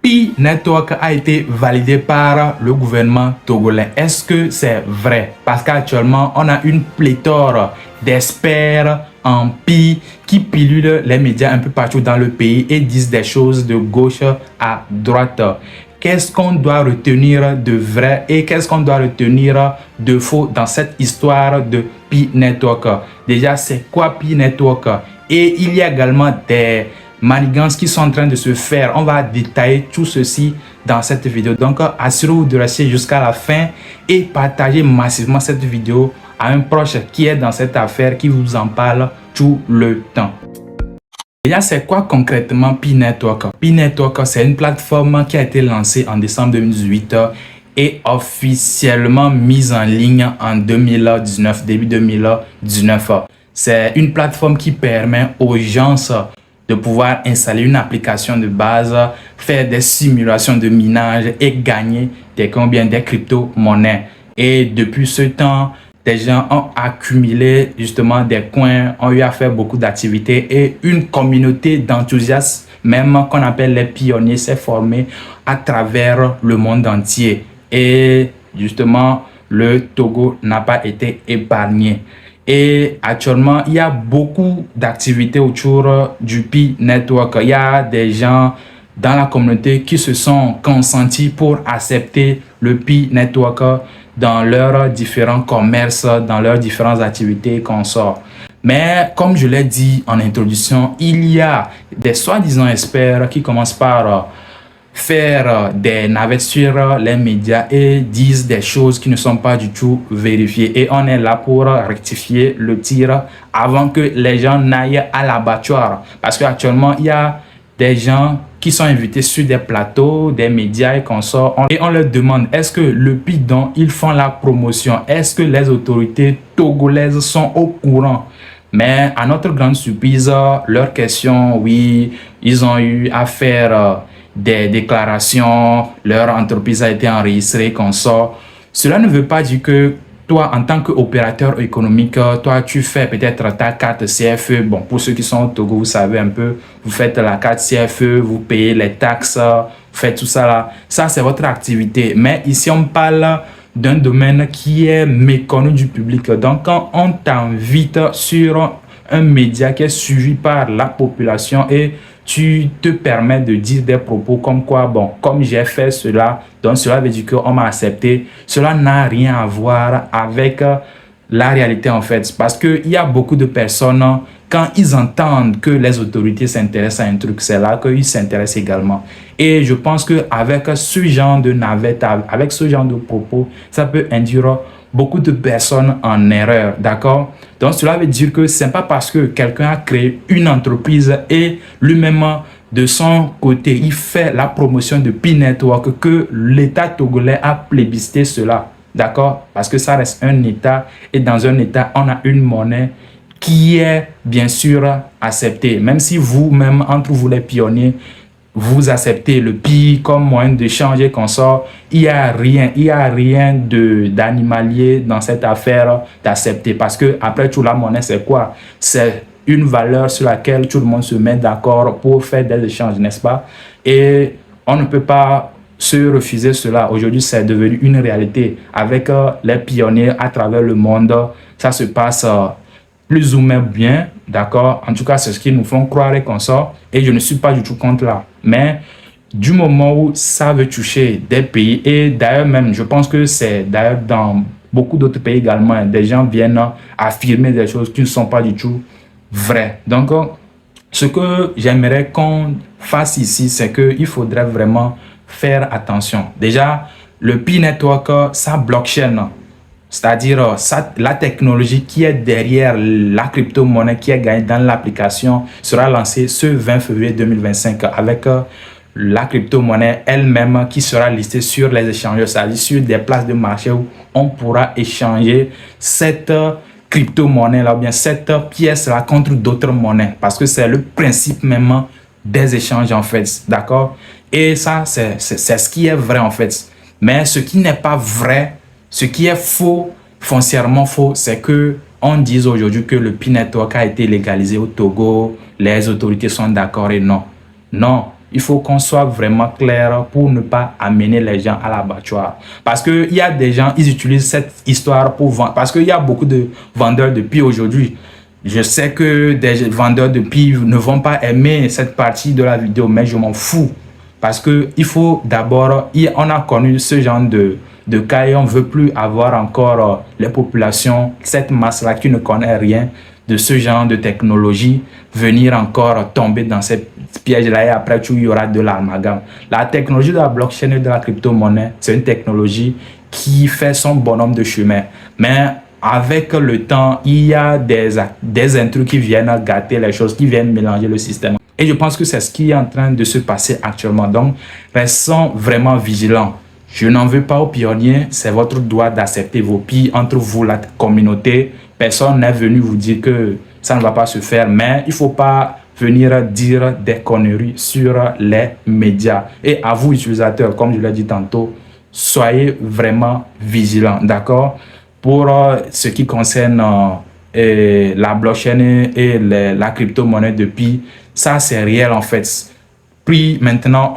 Pi Network a été validé par le gouvernement togolais. Est-ce que c'est vrai? Parce qu'actuellement, on a une pléthore d'experts en Pi qui pilulent les médias un peu partout dans le pays et disent des choses de gauche à droite. Qu'est-ce qu'on doit retenir de vrai et qu'est-ce qu'on doit retenir de faux dans cette histoire de Pi Network? Déjà, c'est quoi Pi Network? Et il y a également des manigances qui sont en train de se faire. On va détailler tout ceci dans cette vidéo. Donc, assurez-vous de rester jusqu'à la fin et partagez massivement cette vidéo à un proche qui est dans cette affaire, qui vous en parle tout le temps. Déjà, c'est quoi concrètement Pi Network? Pi Network, c'est une plateforme qui a été lancée en décembre 2018 et officiellement mise en ligne en 2019, début 2019. C'est une plateforme qui permet aux gens de pouvoir installer une application de base, faire des simulations de minage et gagner des crypto-monnaies. Et depuis ce temps, des gens ont accumulé justement des coins, ont eu à faire beaucoup d'activités et une communauté d'enthousiastes, même qu'on appelle les pionniers, s'est formée à travers le monde entier. Et justement, le Togo n'a pas été épargné. Et actuellement, il y a beaucoup d'activités autour du Pi Network. Il y a des gens dans la communauté qui se sont consentis pour accepter le Pi Network dans leurs différents commerces, dans leurs différentes activités qu'on sort. Mais comme je l'ai dit en introduction, il y a des soi-disant experts qui commencent par faire des navettes sur les médias et disent des choses qui ne sont pas du tout vérifiées. Et on est là pour rectifier le tir avant que les gens n'aillent à l'abattoir. Parce qu'actuellement, il y a des gens qui sont invités sur des plateaux, des médias et consorts. Et on leur demande, est-ce que le Pi dont ils font la promotion, est-ce que les autorités togolaises sont au courant? Mais à notre grande surprise, leur question, oui, ils ont eu à faire des déclarations, leur entreprise a été enregistrée, consort. Cela ne veut pas dire que toi, en tant qu'opérateur économique, toi, tu fais peut-être ta carte CFE. Bon, pour ceux qui sont au Togo, vous savez un peu, vous faites la carte CFE, vous payez les taxes, vous faites tout ça là. Ça, c'est votre activité. Mais ici, on parle d'un domaine qui est méconnu du public. Donc, quand on t'invite sur un média qui est suivi par la population et tu te permets de dire des propos comme quoi, bon, comme j'ai fait cela, donc cela veut dire qu'on m'a accepté. Cela n'a rien à voir avec la réalité en fait. Parce qu'il y a beaucoup de personnes, quand ils entendent que les autorités s'intéressent à un truc, c'est là qu'ils s'intéressent également. Et je pense qu'avec ce genre de navette, avec ce genre de propos, ça peut induire beaucoup de personnes en erreur, d'accord? Donc, cela veut dire que ce n'est pas parce que quelqu'un a créé une entreprise et lui-même, de son côté, il fait la promotion de Pi Network que l'État togolais a plébiscité cela, d'accord? Parce que ça reste un État et dans un État, on a une monnaie qui est bien sûr acceptée. Même si vous-même, entre vous les pionniers, vous acceptez le Pi comme moyen d'échange et consort, il n'y a rien d'animalier dans cette affaire d'accepter. Parce que après tout, la monnaie, c'est quoi? C'est une valeur sur laquelle tout le monde se met d'accord pour faire des échanges, n'est-ce pas? Et on ne peut pas se refuser cela. Aujourd'hui, c'est devenu une réalité. Avec les pionniers à travers le monde, ça se passe plus ou moins bien, d'accord? En tout cas, c'est ce qu'ils nous font croire et qu'on sort. Et je ne suis pas du tout contre là. Mais du moment où ça veut toucher des pays, et d'ailleurs même, je pense que c'est d'ailleurs dans beaucoup d'autres pays également, des gens viennent affirmer des choses qui ne sont pas du tout vraies. Donc, ce que j'aimerais qu'on fasse ici, c'est qu'il faudrait vraiment faire attention. Déjà, le Pi Network, sa blockchain, c'est-à-dire la technologie qui est derrière la crypto-monnaie qui est gagnée dans l'application sera lancée ce 20 février 2025 avec la crypto-monnaie elle-même qui sera listée sur les échangeurs, c'est-à-dire sur des places de marché où on pourra échanger cette crypto-monnaie-là ou bien cette pièce-là contre d'autres monnaies parce que c'est le principe même des échanges en fait, d'accord? Et ça, c'est ce qui est vrai en fait. Mais ce qui n'est pas vrai, ce qui est faux, foncièrement faux, c'est que on dise aujourd'hui que le Pi Network a été légalisé au Togo, les autorités sont d'accord et non. Non, il faut qu'on soit vraiment clair pour ne pas amener les gens à l'abattoir. Parce qu'il y a des gens, ils utilisent cette histoire pour vendre. Parce qu'il y a beaucoup de vendeurs de pieds aujourd'hui. Je sais que des vendeurs de pieds ne vont pas aimer cette partie de la vidéo, mais je m'en fous. Parce qu'il faut d'abord, on a connu ce genre de cas et on ne veut plus avoir encore les populations, cette masse-là qui ne connaît rien de ce genre de technologie, venir encore tomber dans ces pièges-là et après il y aura de l'amalgame. La technologie de la blockchain et de la crypto-monnaie, c'est une technologie qui fait son bonhomme de chemin. Mais avec le temps, il y a des intrus qui viennent gâter les choses, qui viennent mélanger le système. Et je pense que c'est ce qui est en train de se passer actuellement. Donc, restons vraiment vigilants. Je n'en veux pas aux pionniers, c'est votre droit d'accepter vos pis entre vous, la communauté. Personne n'est venu vous dire que ça ne va pas se faire, mais il ne faut pas venir dire des conneries sur les médias. Et à vous, utilisateurs, comme je l'ai dit tantôt, soyez vraiment vigilants, d'accord? Pour ce qui concerne la blockchain et la crypto-monnaie depuis, ça c'est réel en fait. Puis maintenant,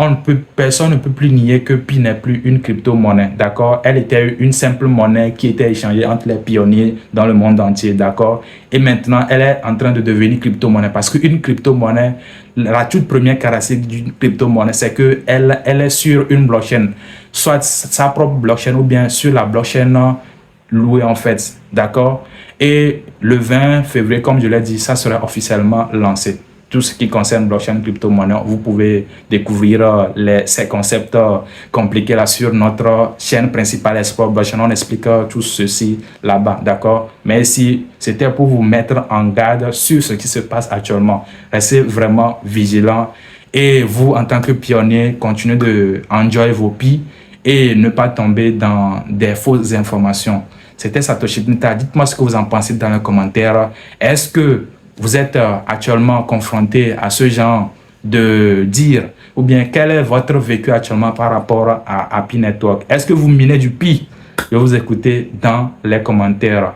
personne ne peut plus nier que Pi n'est plus une crypto-monnaie, d'accord? Elle était une simple monnaie qui était échangée entre les pionniers dans le monde entier, d'accord? Et maintenant, elle est en train de devenir crypto-monnaie parce qu'une crypto-monnaie, la toute première caractéristique d'une crypto-monnaie, c'est qu'elle est sur une blockchain, soit sa propre blockchain ou bien sur la blockchain louée en fait, d'accord? Et le 20 février, comme je l'ai dit, ça sera officiellement lancé. Tout ce qui concerne blockchain, crypto-monnaie, vous pouvez découvrir ces concepts compliqués là sur notre chaîne principale Explore Blockchain. On explique tout ceci là-bas, d'accord? Mais ici, c'était pour vous mettre en garde sur ce qui se passe actuellement. Restez vraiment vigilants et vous, en tant que pionnier, continuez de enjoy vos pi et ne pas tomber dans des fausses informations. C'était Satoshi Nita. Dites-moi ce que vous en pensez dans les commentaires. Est-ce que vous êtes actuellement confronté à ce genre de dire, ou bien quel est votre vécu actuellement par rapport à Pi Network? Est-ce que vous minez du Pi? Je vais vous écouter dans les commentaires.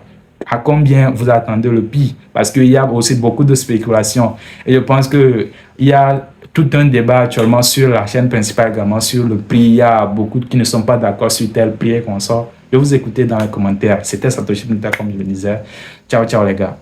À combien vous attendez le Pi? Parce qu'il y a aussi beaucoup de spéculations. Et je pense qu'il y a tout un débat actuellement sur la chaîne principale également sur le prix. Il y a beaucoup qui ne sont pas d'accord sur tel prix et qu'on sort. Je vais vous écouter dans les commentaires. C'était Satoshi Nita, comme je le disais. Ciao, ciao les gars.